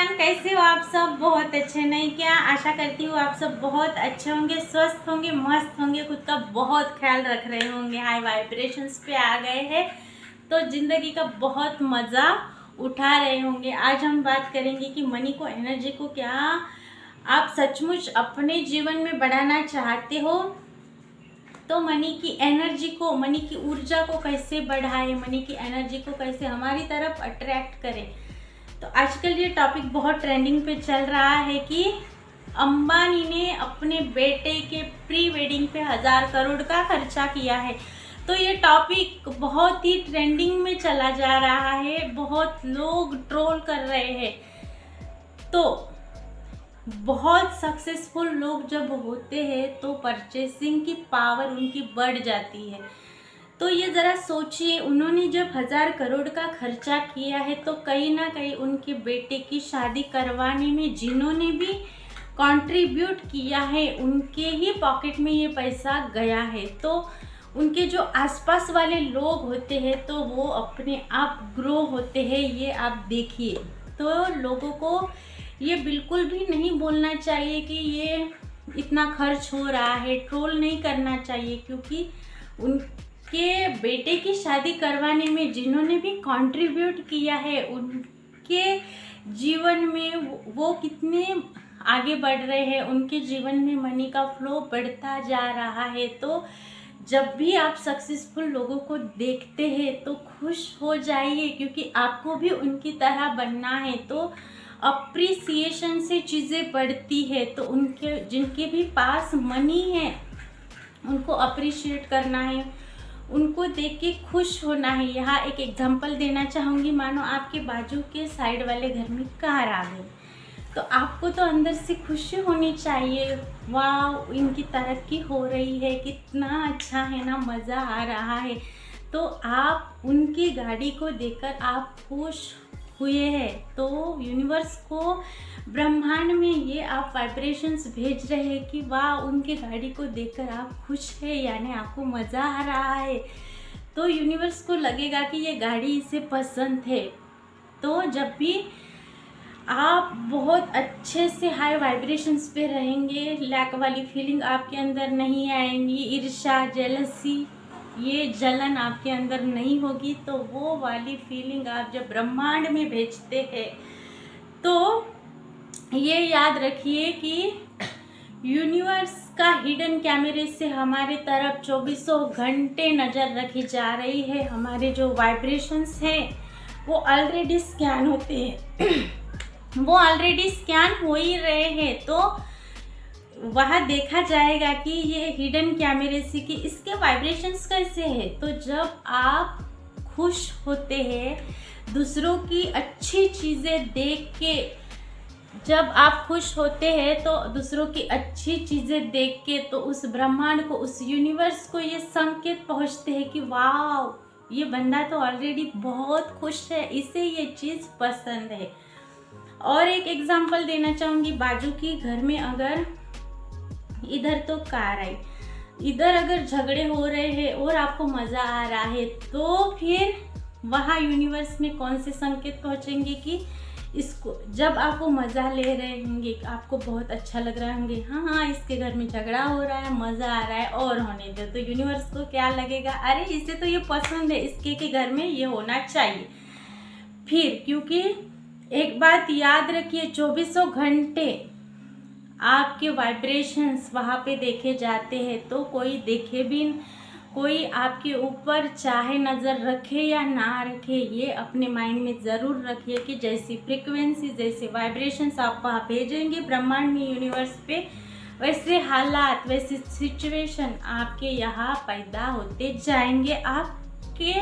Everyone, कैसे हो आप सब? बहुत अच्छे नहीं क्या? आशा करती हूँ आप सब बहुत अच्छे होंगे, स्वस्थ होंगे, मस्त होंगे, खुद का बहुत ख्याल रख रहे होंगे। हाई वाइब्रेशंस पे आ गए हैं तो ज़िंदगी का बहुत मज़ा उठा रहे होंगे। आज हम बात करेंगे कि मनी को, एनर्जी को क्या आप सचमुच अपने जीवन में बढ़ाना चाहते हो तो मनी की एनर्जी को, मनी की ऊर्जा को कैसे बढ़ाएं, मनी की एनर्जी को कैसे हमारी तरफ अट्रैक्ट करें। तो आजकल ये टॉपिक बहुत ट्रेंडिंग पे चल रहा है कि अंबानी ने अपने बेटे के प्री वेडिंग पे 1000 करोड़ का खर्चा किया है। तो ये टॉपिक बहुत ही ट्रेंडिंग में चला जा रहा है, बहुत लोग ट्रोल कर रहे हैं। तो बहुत सक्सेसफुल लोग जब होते हैं तो परचेसिंग की पावर उनकी बढ़ जाती है। तो ये ज़रा सोचिए, उन्होंने जब 1000 करोड़ का खर्चा किया है तो कहीं ना कहीं उनके बेटे की शादी करवाने में जिन्होंने भी कंट्रीब्यूट किया है उनके ही पॉकेट में ये पैसा गया है। तो उनके जो आसपास वाले लोग होते हैं तो वो अपने आप ग्रो होते हैं, ये आप देखिए। तो लोगों को ये बिल्कुल भी नहीं बोलना चाहिए कि ये इतना खर्च हो रहा है, ट्रोल नहीं करना चाहिए, क्योंकि उनके बेटे की शादी करवाने में जिन्होंने भी कंट्रीब्यूट किया है उनके जीवन में वो कितने आगे बढ़ रहे हैं, उनके जीवन में मनी का फ्लो बढ़ता जा रहा है। तो जब भी आप सक्सेसफुल लोगों को देखते हैं तो खुश हो जाइए, क्योंकि आपको भी उनकी तरह बनना है। तो अप्रिसिएशन से चीज़ें बढ़ती है। तो उनके जिनके भी पास मनी है उनको अप्रिशिएट करना है, उनको देख के खुश होना है। यहाँ एक एग्जांपल देना चाहूँगी, मानो आपके बाजू के साइड वाले घर में कार आ गई तो आपको तो अंदर से खुशी होनी चाहिए, वाह इनकी तरक्की हो रही है, कितना अच्छा है ना, मज़ा आ रहा है। तो आप उनकी गाड़ी को देखकर आप खुश हुए हैं तो यूनिवर्स को, ब्रह्मांड में ये आप वाइब्रेशंस भेज रहे हैं कि वाह उनके गाड़ी को देखकर आप खुश हैं, यानी आपको मज़ा आ रहा है। तो यूनिवर्स को लगेगा कि ये गाड़ी इसे पसंद है। तो जब भी आप बहुत अच्छे से हाई वाइब्रेशंस पे रहेंगे, लैक वाली फीलिंग आपके अंदर नहीं आएंगी, ईर्ष्या, जेलसी, ये जलन आपके अंदर नहीं होगी। तो वो वाली फीलिंग आप जब ब्रह्मांड में भेजते हैं तो ये याद रखिए कि यूनिवर्स का हिडन कैमरे से हमारे तरफ 24 घंटे नज़र रखी जा रही है। हमारे जो वाइब्रेशंस हैं वो ऑलरेडी स्कैन होते हैं वो ऑलरेडी स्कैन हो ही रहे हैं। तो वहाँ देखा जाएगा कि ये हिडन कैमरे से कि इसके वाइब्रेशंस कैसे हैं। तो जब आप खुश होते हैं, दूसरों की अच्छी चीज़ें देख के, जब आप खुश होते हैं तो दूसरों की अच्छी चीज़ें देख के तो उस ब्रह्मांड को, उस यूनिवर्स को ये संकेत पहुँचते हैं कि वाह ये बंदा तो ऑलरेडी बहुत खुश है, इसे ये चीज़ पसंद है। और एक एग्जांपल देना चाहूँगी, बाजू की घर में अगर इधर तो कार आई, इधर अगर झगड़े हो रहे हैं और आपको मज़ा आ रहा है तो फिर वहाँ यूनिवर्स में कौन से संकेत पहुँचेंगे कि इसको, जब आप वो मज़ा ले रहे होंगे, आपको बहुत अच्छा लग रहा होंगे, हाँ इसके घर में झगड़ा हो रहा है, मज़ा आ रहा है और होने दो। तो यूनिवर्स को क्या लगेगा, अरे इसे तो ये पसंद है, इसके के घर में ये होना चाहिए। फिर क्योंकि एक बात याद रखिए, 24 घंटे आपके वाइब्रेशंस वहाँ पे देखे जाते हैं। तो कोई देखे भी, कोई आपके ऊपर चाहे नज़र रखे या ना रखे, ये अपने माइंड में ज़रूर रखिए कि जैसी फ्रीक्वेंसी, जैसे वाइब्रेशंस आप वहाँ भेजेंगे ब्रह्मांड में, यूनिवर्स पे, वैसे हालात, वैसी सिचुएशन आपके यहाँ पैदा होते जाएंगे। आपके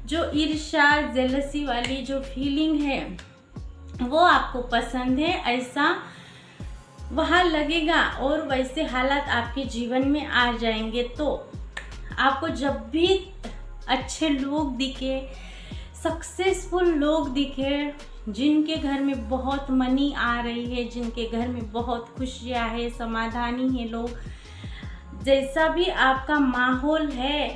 जो ईर्ष्या, जेलसी वाली जो फीलिंग है वो आपको पसंद है, ऐसा वहाँ लगेगा और वैसे हालात आपके जीवन में आ जाएंगे। तो आपको जब भी अच्छे लोग दिखे, सक्सेसफुल लोग दिखे, जिनके घर में बहुत मनी आ रही है, जिनके घर में बहुत खुशियाँ है, समाधानी है लोग, जैसा भी आपका माहौल है,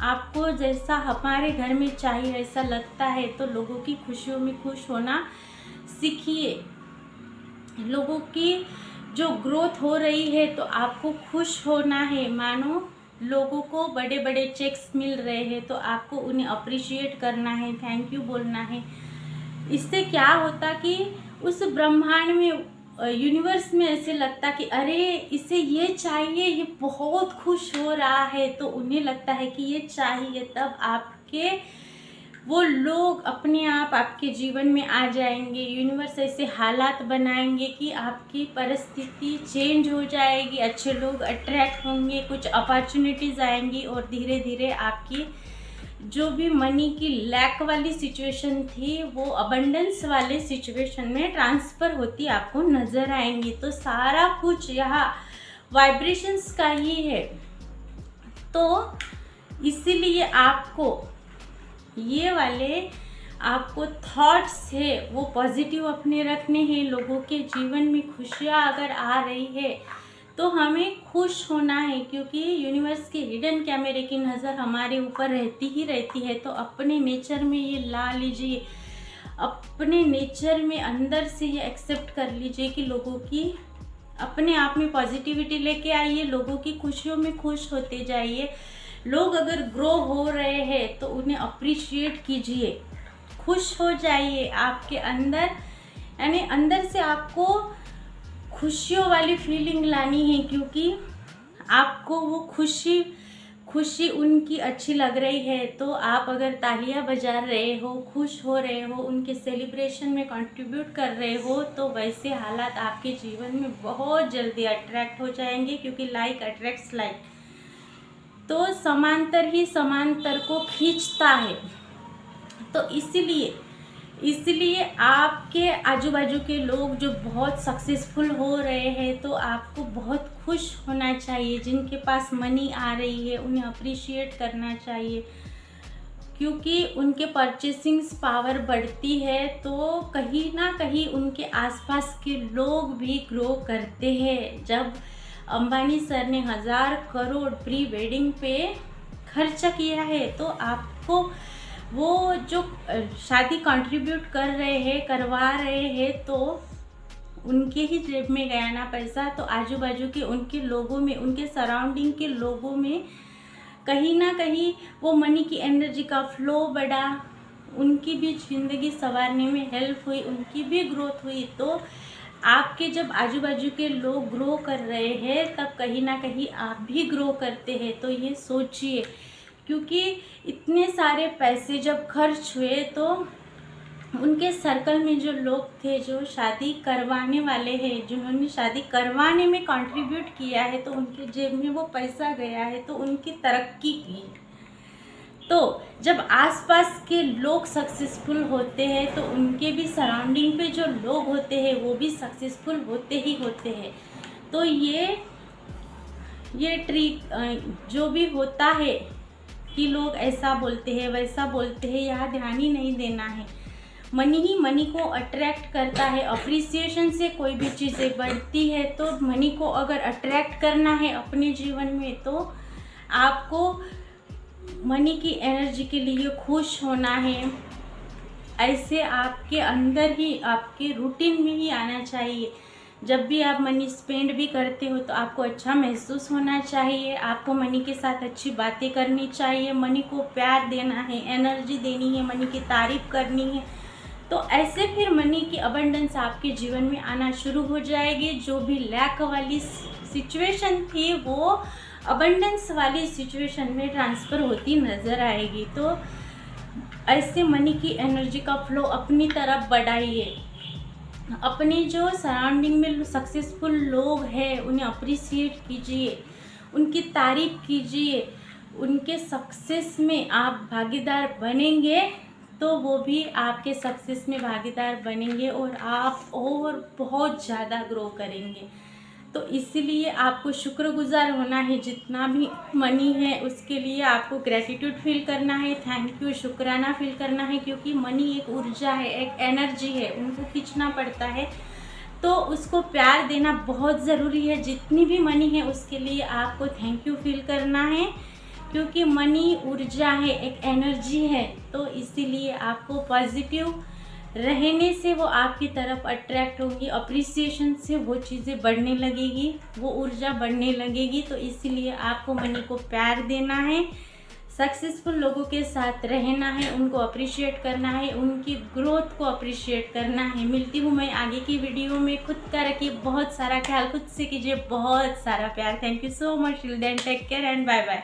आपको जैसा हमारे घर में चाहिए ऐसा लगता है, तो लोगों की खुशियों में खुश होना सीखिए। लोगों की जो ग्रोथ हो रही है तो आपको खुश होना है। मानो लोगों को बड़े बड़े चेक्स मिल रहे हैं तो आपको उन्हें अप्रिशिएट करना है, थैंक यू बोलना है। इससे क्या होता कि उस ब्रह्मांड में, यूनिवर्स में ऐसे लगता कि अरे इसे ये चाहिए, ये बहुत खुश हो रहा है, तो उन्हें लगता है कि ये चाहिए। तब आपके वो लोग अपने आप आपके जीवन में आ जाएंगे। यूनिवर्स ऐसे हालात बनाएंगे कि आपकी परिस्थिति चेंज हो जाएगी, अच्छे लोग अट्रैक्ट होंगे, कुछ अपॉर्चुनिटीज़ आएंगी और धीरे धीरे आपकी जो भी मनी की लैक वाली सिचुएशन थी वो अबंडेंस वाले सिचुएशन में ट्रांसफ़र होती आपको नज़र आएंगी। तो सारा कुछ यहाँ वाइब्रेशंस का ही है। तो इसीलिए आपको ये वाले आपको थॉट्स है वो पॉजिटिव अपने रखने हैं। लोगों के जीवन में खुशियाँ अगर आ रही है तो हमें खुश होना है, क्योंकि यूनिवर्स के हिडन कैमरे की नज़र हमारे ऊपर रहती है। तो अपने नेचर में ये ला लीजिए, अपने नेचर में अंदर से ये एक्सेप्ट कर लीजिए कि लोगों की अपने आप में पॉजिटिविटी लेके आइए, लोगों की खुशियों में खुश होते जाइए। लोग अगर ग्रो हो रहे हैं तो उन्हें अप्रिशिएट कीजिए, खुश हो जाइए। आपके अंदर यानी अंदर से आपको खुशियों वाली फीलिंग लानी है, क्योंकि आपको वो खुशी उनकी अच्छी लग रही है। तो आप अगर तालियां बजा रहे हो, खुश हो रहे हो, उनके सेलिब्रेशन में कंट्रीब्यूट कर रहे हो, तो वैसे हालात आपके जीवन में बहुत जल्दी अट्रैक्ट हो जाएंगे, क्योंकि लाइक अट्रैक्ट्स लाइक। तो समांतर ही समांतर को खींचता है। तो इसलिए आपके आजू बाजू के लोग जो बहुत सक्सेसफुल हो रहे हैं तो आपको बहुत खुश होना चाहिए। जिनके पास मनी आ रही है उन्हें अप्रिशिएट करना चाहिए, क्योंकि उनके परचेसिंग पावर बढ़ती है तो कहीं ना कहीं उनके आसपास के लोग भी ग्रो करते हैं। जब अंबानी सर ने 1000 करोड़ प्री वेडिंग पे खर्चा किया है तो आपको वो जो शादी कंट्रीब्यूट करवा रहे हैं तो उनके ही जेब में गया ना पैसा। तो आजू बाजू के उनके लोगों में, उनके सराउंडिंग के लोगों में कहीं ना कहीं वो मनी की एनर्जी का फ्लो बढ़ा, उनकी भी ज़िंदगी संवारने में हेल्प हुई, उनकी भी ग्रोथ हुई। तो आपके जब आजू बाजू के लोग ग्रो कर रहे हैं तब कहीं ना कहीं आप भी ग्रो करते हैं। तो ये सोचिए, क्योंकि इतने सारे पैसे जब खर्च हुए तो उनके सर्कल में जो लोग थे जो शादी करवाने वाले हैं, जिन्होंने शादी करवाने में कंट्रीब्यूट किया है, तो उनके जेब में वो पैसा गया है तो उनकी तरक्की की। तो जब आसपास के लोग सक्सेसफुल होते हैं तो उनके भी सराउंडिंग पे जो लोग होते हैं वो भी सक्सेसफुल होते ही होते हैं। तो ये ट्रिक जो भी होता है कि लोग ऐसा बोलते हैं वैसा बोलते हैं, यहाँ ध्यान ही नहीं देना है। मनी ही मनी को अट्रैक्ट करता है। अप्रिसिएशन से कोई भी चीज़ें बढ़ती है। तो मनी को अगर अट्रैक्ट करना है अपने जीवन में तो आपको मनी की एनर्जी के लिए खुश होना है। ऐसे आपके अंदर ही, आपके रूटीन में ही आना चाहिए। जब भी आप मनी स्पेंड भी करते हो तो आपको अच्छा महसूस होना चाहिए, आपको मनी के साथ अच्छी बातें करनी चाहिए, मनी को प्यार देना है, एनर्जी देनी है, मनी की तारीफ करनी है। तो ऐसे फिर मनी की अबंडेंस आपके जीवन में आना शुरू हो जाएगी। जो भी लैक वाली सिचुएशन थी वो अबंडेंस वाली सिचुएशन में ट्रांसफ़र होती नज़र आएगी। तो ऐसे मनी की एनर्जी का फ्लो अपनी तरफ बढ़ाइए। अपने जो सराउंडिंग में सक्सेसफुल लोग हैं उन्हें अप्रिशिएट कीजिए, उनकी तारीफ कीजिए। उनके सक्सेस में आप भागीदार बनेंगे तो वो भी आपके सक्सेस में भागीदार बनेंगे और आप और बहुत ज़्यादा ग्रो करेंगे। तो इसीलिए आपको शुक्रगुजार होना है। जितना भी मनी है उसके लिए आपको ग्रैटिट्यूड फील करना है, थैंक यू, शुक्राना फील करना है, क्योंकि मनी एक ऊर्जा है, एक एनर्जी है, उनको खींचना पड़ता है। तो उसको प्यार देना बहुत ज़रूरी है। जितनी भी मनी है उसके लिए आपको थैंक यू फील करना है, क्योंकि मनी ऊर्जा है, एक एनर्जी है। तो इसीलिए आपको पॉजिटिव रहने से वो आपकी तरफ अट्रैक्ट होंगी, अप्रिसिएशन से वो चीज़ें बढ़ने लगेगी, वो ऊर्जा बढ़ने लगेगी। तो इसीलिए आपको मनी को प्यार देना है, सक्सेसफुल लोगों के साथ रहना है, उनको अप्रिशिएट करना है, उनकी ग्रोथ को अप्रिशिएट करना है। मिलती हूँ मैं आगे की वीडियो में। खुद का रखिए बहुत सारा ख्याल, खुद से कीजिए बहुत सारा प्यार। Thank you so much. Till then take care and bye bye.